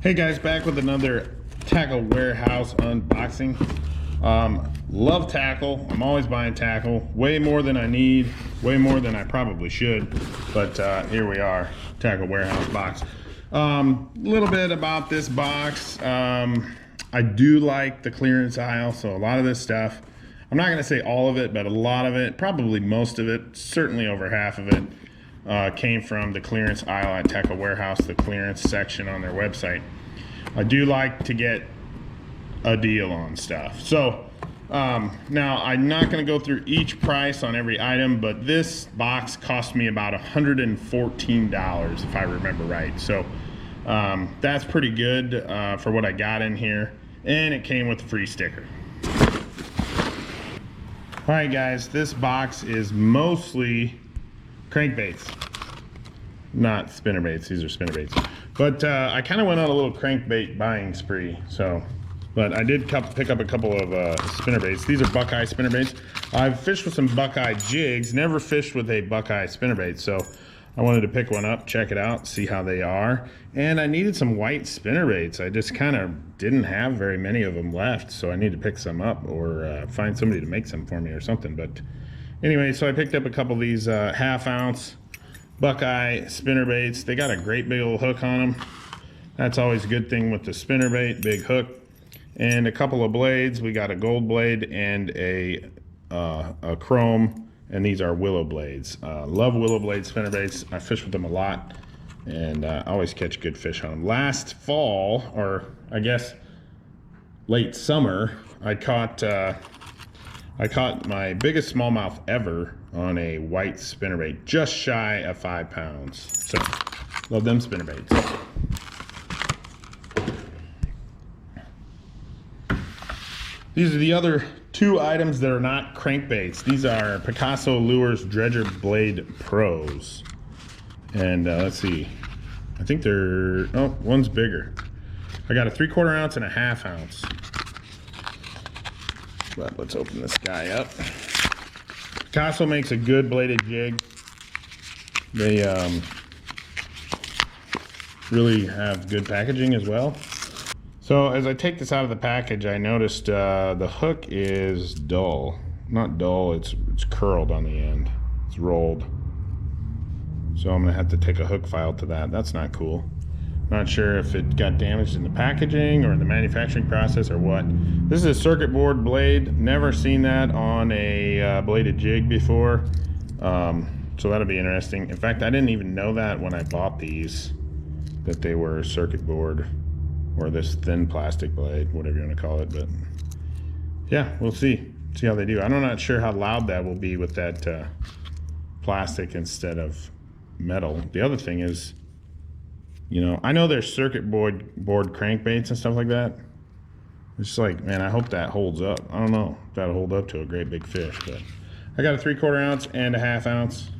Hey guys, back with another tackle warehouse unboxing. Love tackle. I'm always buying tackle, way more than I need, way more than I probably should, but here we are, tackle warehouse box. Little bit about this box. I do like the clearance aisle, so a lot of this stuff, I'm not going to say all of it, but a lot of it, probably most of it, certainly over half of it, came from the clearance aisle at Tackle Warehouse, the clearance section on their website. I do like to get a deal on stuff. So now I'm not going to go through each price on every item, but this box cost me about $114 if I remember right. So that's pretty good for what I got in here, and it came with a free sticker. All right guys, this box is mostly crankbaits, not spinnerbaits. These are spinnerbaits. But I kind of went on a little crankbait buying spree. But I did pick up a couple of spinnerbaits. These are Buckeye Spinnerbaits. I've fished with some Buckeye jigs, never fished with a Buckeye spinnerbait. So I wanted to pick one up, check it out, see how they are. And I needed some white spinnerbaits. I just kind of didn't have very many of them left. So I need to pick some up or find somebody to make some for me or something. But anyway, so I picked up a couple of these half-ounce Buckeye spinnerbaits. They got a great big old hook on them. That's always a good thing with the spinnerbait, big hook. And a couple of blades. We got a gold blade and a chrome, and these are willow blades. Love willow blade spinnerbaits. I fish with them a lot, and I always catch good fish on them. Last fall, or I guess late summer, I caught my biggest smallmouth ever on a white spinnerbait, just shy of 5 pounds. So, love them spinnerbaits. These are the other two items that are not crankbaits. These are Picasso Lures Dredger Blade Pros. And let's see, I think they're, oh, one's bigger. I got a 3/4 ounce and a 1/2 ounce. But let's open this guy up. Picasso makes a good bladed jig. They really have good packaging as well. So as I take this out of the package, I noticed the hook is dull. Not dull, it's curled on the end. It's rolled. So I'm gonna have to take a hook file to that. That's not cool. Not sure if it got damaged in the packaging or in the manufacturing process or what. This is a circuit board blade. Never seen that on a bladed jig before. So that'll be interesting. In fact, I didn't even know that when I bought these, that they were circuit board or this thin plastic blade, whatever you want to call it. But yeah, we'll see how they do. I'm not sure how loud that will be with that plastic instead of metal. The other thing is, you know, I know there's circuit board crankbaits and stuff like that. It's just like, man, I hope that holds up. I don't know if that'll hold up to a great big fish, but I got a 3/4 ounce and a 1/2 ounce.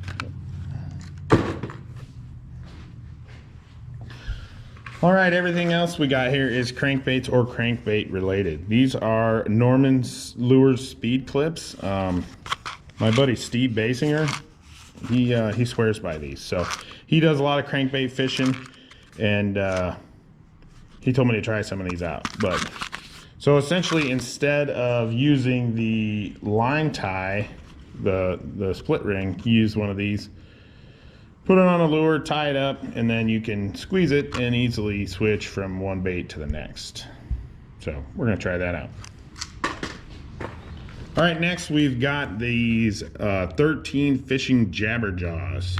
All right, everything else we got here is crankbaits or crankbait related. These are Norman's Lures speed clips. My buddy Steve Basinger, he swears by these. So he does a lot of crankbait fishing, and he told me to try some of these out. But so essentially, instead of using the line tie, the split ring, you use one of these. Put it on a lure, tie it up, and then you can squeeze it and easily switch from one bait to the next. So we're gonna try that out. All right, next we've got these 13 fishing jabberjaws.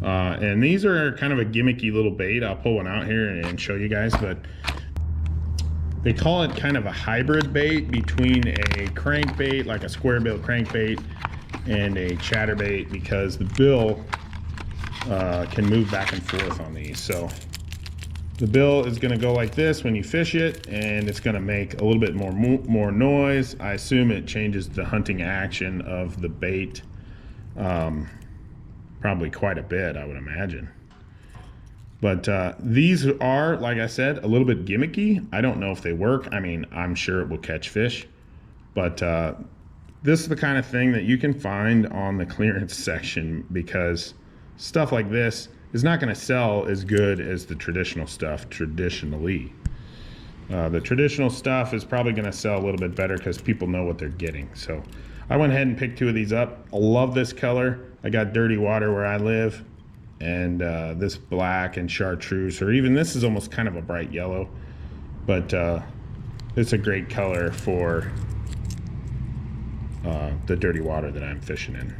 And these are kind of a gimmicky little bait. I'll pull one out here and show you guys, but they call it kind of a hybrid bait between a crankbait, like a square bill crankbait, and a chatterbait, because the bill can move back and forth on these. So the bill is going to go like this when you fish it, and it's going to make a little bit more noise. I assume it changes the hunting action of the bait probably quite a bit, I would imagine. But these are, like I said, a little bit gimmicky. I don't know if they work. I mean, I'm sure it will catch fish, but this is the kind of thing that you can find on the clearance section, because stuff like this is not going to sell as good as the traditional stuff traditionally. The traditional stuff is probably going to sell a little bit better because people know what they're getting. So I went ahead and picked 2 of these up. I love this color. I got dirty water where I live, and this black and chartreuse, or even this is almost kind of a bright yellow, but it's a great color for the dirty water that I'm fishing in.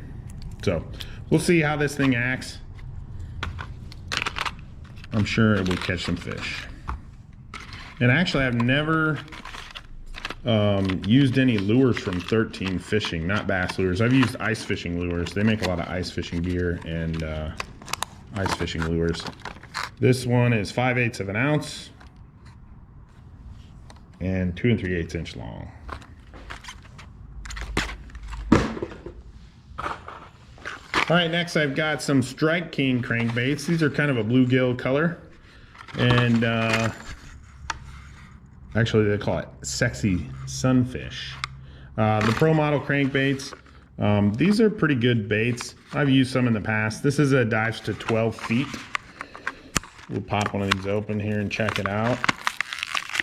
So we'll see how this thing acts. I'm sure it will catch some fish. And actually, I've never used any lures from 13 Fishing, not bass lures. I've used ice fishing lures. They make a lot of ice fishing gear and ice fishing lures. This one is 5/8 of an ounce and 2 3/8 inch long. All right, next I've got some Strike King crankbaits. These are kind of a bluegill color, and actually they call it sexy sunfish. The Pro Model crankbaits, these are pretty good baits. I've used some in the past. This is a dives to 12 feet. We'll pop one of these open here and check it out.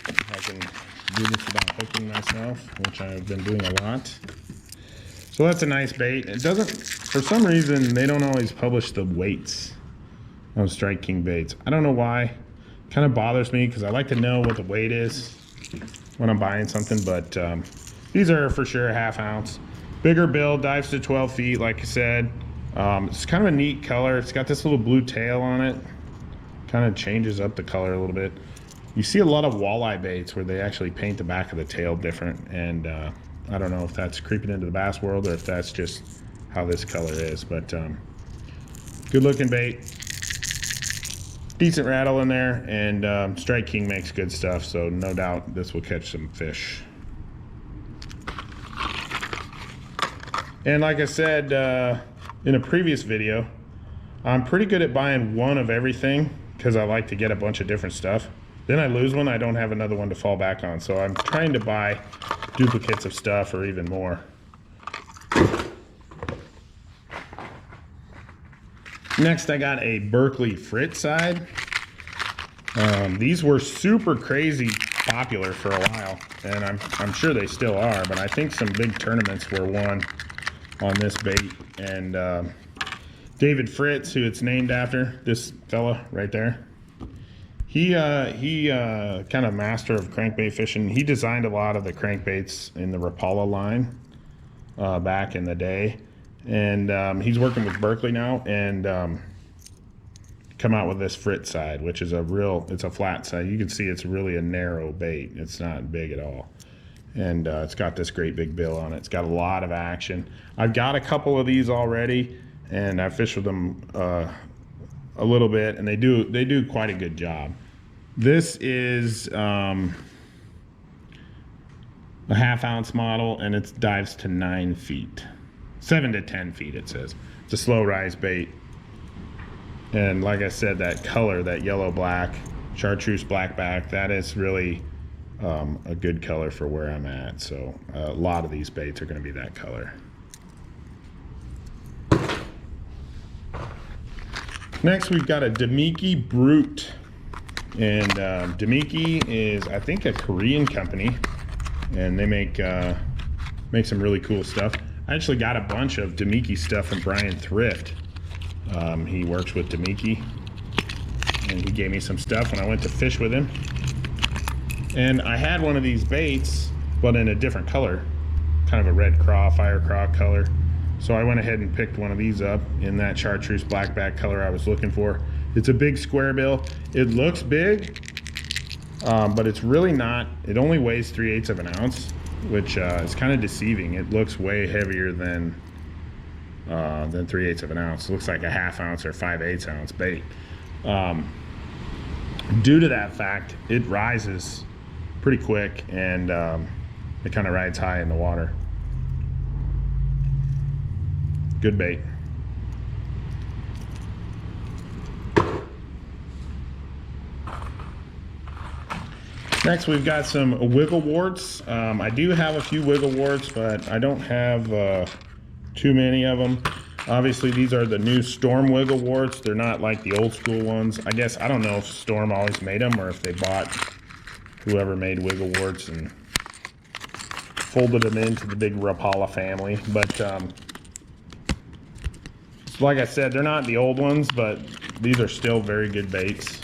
I can do this without hooking myself, which I've been doing a lot. So that's a nice bait. It doesn't, for some reason, they don't always publish the weights of Strike King baits. I don't know why. Kind of bothers me because I like to know what the weight is when I'm buying something, but these are for sure a 1/2 ounce. Bigger build, dives to 12 feet, like I said. It's kind of a neat color. It's got this little blue tail on it. Kind of changes up the color a little bit. You see a lot of walleye baits where they actually paint the back of the tail different, and I don't know if that's creeping into the bass world or if that's just how this color is, but good looking bait. Decent rattle in there, and Strike King makes good stuff, so no doubt this will catch some fish. And like I said in a previous video, I'm pretty good at buying one of everything because I like to get a bunch of different stuff. Then I lose one, I don't have another one to fall back on, so I'm trying to buy duplicates of stuff or even more. Next I got a Berkeley Fritz side. These were super crazy popular for a while, and I'm sure they still are, but I think some big tournaments were won on this bait. And David Fritz, who it's named after, this fella right there, he kind of master of crankbait fishing. He designed a lot of the crankbaits in the Rapala line back in the day, and he's working with Berkeley now, and come out with this Fritz side, which is it's a flat side. You can see it's really a narrow bait. It's not big at all, and it's got this great big bill on it. It's got a lot of action. I've got a couple of these already, and I fished with them a little bit, and they do quite a good job. This is a 1/2 ounce model, and it dives to 9 feet, 7 to 10 feet. It says it's a slow rise bait, and like I said, that color, that yellow black, chartreuse black back, that is really a good color for where I'm at. So a lot of these baits are going to be that color. Next, we've got a Dimiki Brute, and Dimiki is, I think, a Korean company, and they make some really cool stuff. I actually got a bunch of Dimiki stuff from Brian Thrift. He works with Dimiki, and he gave me some stuff when I went to fish with him. And I had one of these baits, but in a different color, kind of a red craw, fire craw color. So I went ahead and picked one of these up in that chartreuse blackback color I was looking for. It's a big square bill. It looks big, but it's really not. It only weighs 3/8 of an ounce, which is kind of deceiving. It looks way heavier than 3/8 of an ounce. It looks like a 1/2 ounce or 5/8 ounce bait. Due to that fact, it rises pretty quick, and it kind of rides high in the water. Good bait. Next, we've got some wiggle warts. I do have a few wiggle warts, but I don't have too many of them. Obviously, these are the new Storm Wiggle Warts. They're not like the old school ones. I guess, I don't know if Storm always made them or if they bought whoever made Wiggle Warts and folded them into the big Rapala family. But like I said, they're not the old ones, but these are still very good baits.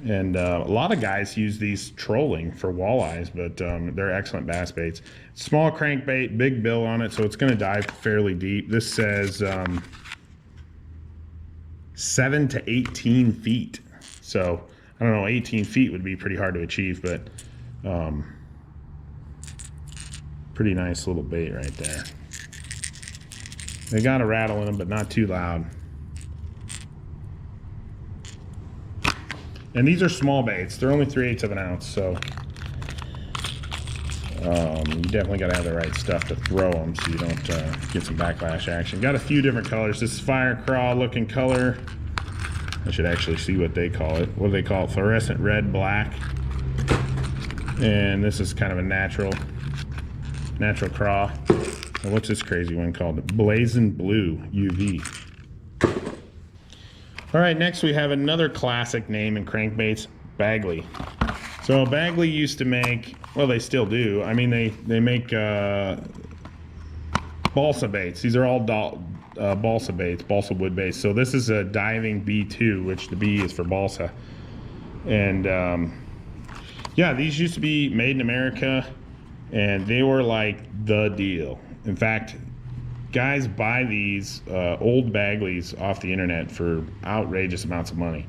And a lot of guys use these trolling for walleyes, but they're excellent bass baits. Small crankbait, big bill on it, so it's going to dive fairly deep. This says 7 to 18 feet. So, I don't know, 18 feet would be pretty hard to achieve, but pretty nice little bait right there. They got a rattle in them, but not too loud. And these are small baits. They're only 3/8 of an ounce, so you definitely got to have the right stuff to throw them so you don't get some backlash action. Got a few different colors. This is fire craw looking color. I should actually see what they call it. What do they call it? Fluorescent red, black. And this is kind of a natural craw. And what's this crazy one called? Blazing Blue UV. All right, next we have another classic name in crankbaits, Bagley. So Bagley used to make, well, they still do. I mean, they make balsa baits. These are all balsa baits, balsa wood baits. So this is a diving B2, which the B is for balsa. And yeah, these used to be made in America, and they were like the deal. In fact, guys buy these old Bagleys off the internet for outrageous amounts of money.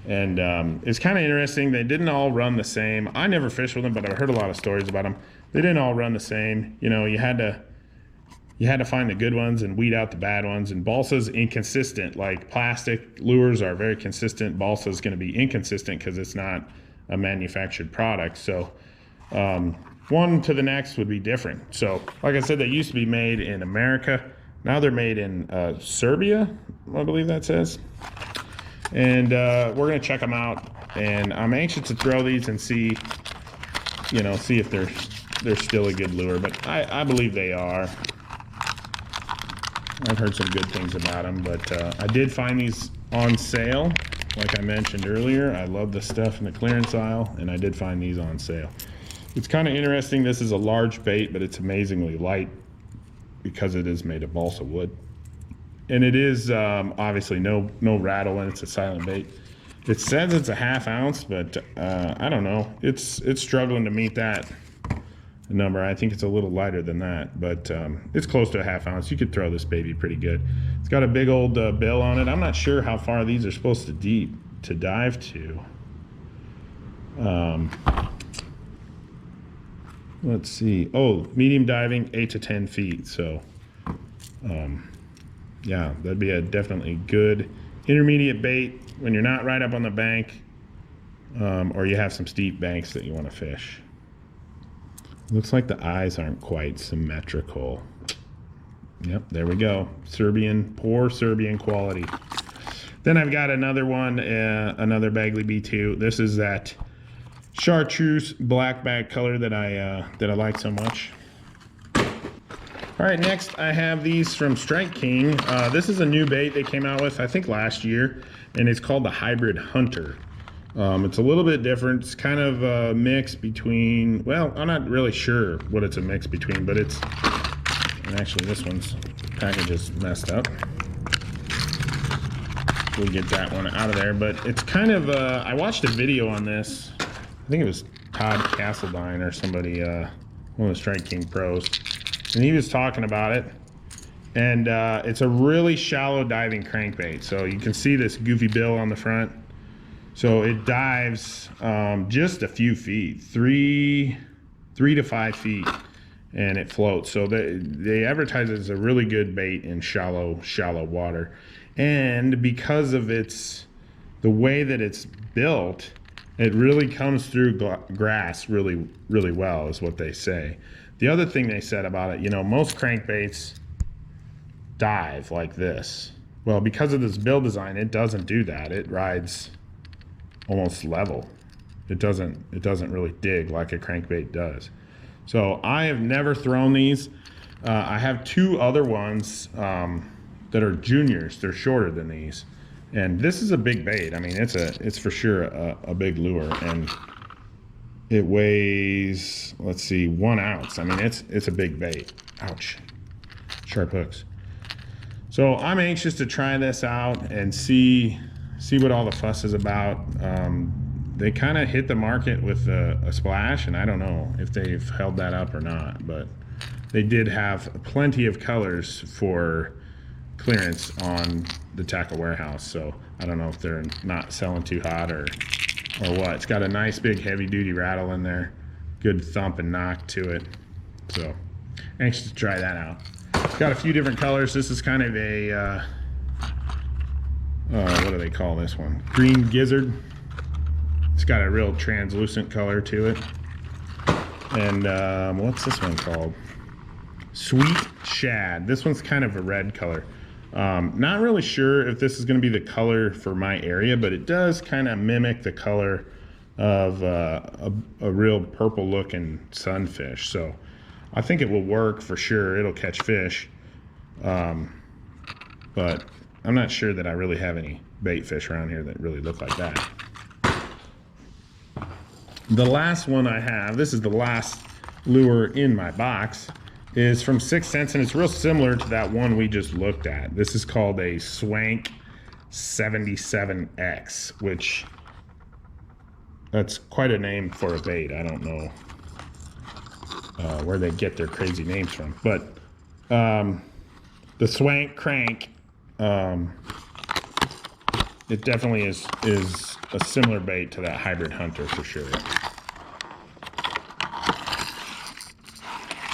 And it's kind of interesting. They didn't all run the same. I never fished with them, but I've heard a lot of stories about them. They didn't all run the same. You know, you had to find the good ones and weed out the bad ones. And balsa's inconsistent. Like plastic lures are very consistent. Balsa is going to be inconsistent because it's not a manufactured product. So one to the next would be different. So like I said, they used to be made in America. Now they're made in Serbia, I believe that says. And we're gonna check them out. And I'm anxious to throw these and see, you know, see if they're still a good lure. But I believe they are. I've heard some good things about them. But I did find these on sale. Like I mentioned earlier, I love the stuff in the clearance aisle, and I did find these on sale. It's kind of interesting. This is a large bait, but it's amazingly light because it is made of balsa wood. And it is obviously no rattle, and it's a silent bait. It says it's a 1/2 ounce, but I don't know. It's struggling to meet that number. I think it's a little lighter than that, but it's close to a 1/2 ounce. You could throw this baby pretty good. It's got a big old bill on it. I'm not sure how far these are supposed to dive to. Let's see. Oh, medium diving, 8 to 10 feet. So, yeah, that'd be a definitely good intermediate bait when you're not right up on the bank, or you have some steep banks that you want to fish. Looks like the eyes aren't quite symmetrical. Yep, there we go. Poor Serbian quality. Then I've got another one, another Bagley B2. This is that chartreuse blackback color that I like so much. All right, next I have these from Strike King. This is a new bait they came out with, I think last year, and it's called the Hybrid Hunter. It's a little bit different. It's kind of a mix between, well, I'm not really sure what it's a mix between, but it's, and actually this one's package is messed up. We'll get that one out of there, but it's kind of, I watched a video on this. I think it was Todd Castledine or somebody, one of the Strike King pros, and he was talking about it. And it's a really shallow diving crankbait. So you can see this goofy bill on the front. So it dives just a few feet, 3 to 5 feet, and it floats. So they advertise it as a really good bait in shallow water. And because of the way that it's built, it really comes through grass really, really well, is what they say. The other thing they said about it, you know, most crankbaits dive like this. Well, because of this build design, it doesn't do that. It rides almost level. It doesn't really dig like a crankbait does. So I have never thrown these. I have two other ones that are juniors. They're shorter than these. And this is a big bait. I mean, it's for sure a big lure, and it weighs, let's see, 1 ounce. I mean, it's a big bait. Ouch, sharp hooks. So I'm anxious to try this out and see what all the fuss is about. They kind of hit the market with a splash, and I don't know if they've held that up or not, but they did have plenty of colors for clearance on the tackle warehouse. So I don't know if they're not selling too hot or what. It's got a nice big heavy duty rattle in there, good thump and knock to it. So anxious to try that out. It's got a few different colors. This is kind of a what do they call this one? Green gizzard. It's got a real translucent color to it. And what's this one called? Sweet shad. This one's kind of a red color. Not really sure if this is going to be the color for my area, but it does kind of mimic the color of a real purple looking sunfish. So I think it will work for sure. It'll catch fish. But I'm not sure that I really have any bait fish around here that really look like that. The last one I have, this is the last lure in my box, is from 6th Sense, and it's real similar to that one we just looked at. This is called a Swank 77X, which that's quite a name for a bait. I don't know where they get their crazy names from, but the Swank crank, it definitely is a similar bait to that hybrid hunter for sure.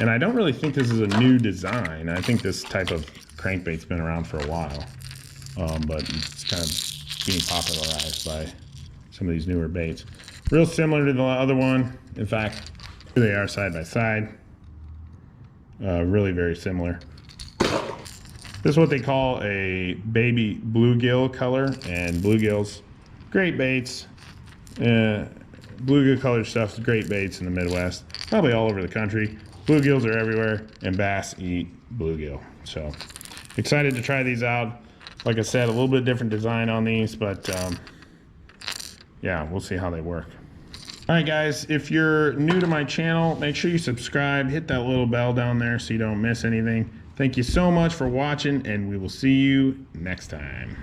And I don't really think this is a new design. I think this type of crankbait's been around for a while, but it's kind of being popularized by some of these newer baits. Real similar to the other one. In fact, here they are side by side. Really very similar. This is what they call a baby bluegill color, and bluegills, great baits. Bluegill color stuff's great baits in the Midwest, probably all over the country. Bluegills are everywhere, and bass eat bluegill. So excited to try these out. Like I said, a little bit different design on these, but yeah, we'll see how they work. All right, guys, if you're new to my channel, make sure you subscribe, hit that little bell down there so you don't miss anything. Thank you so much for watching, and we will see you next time.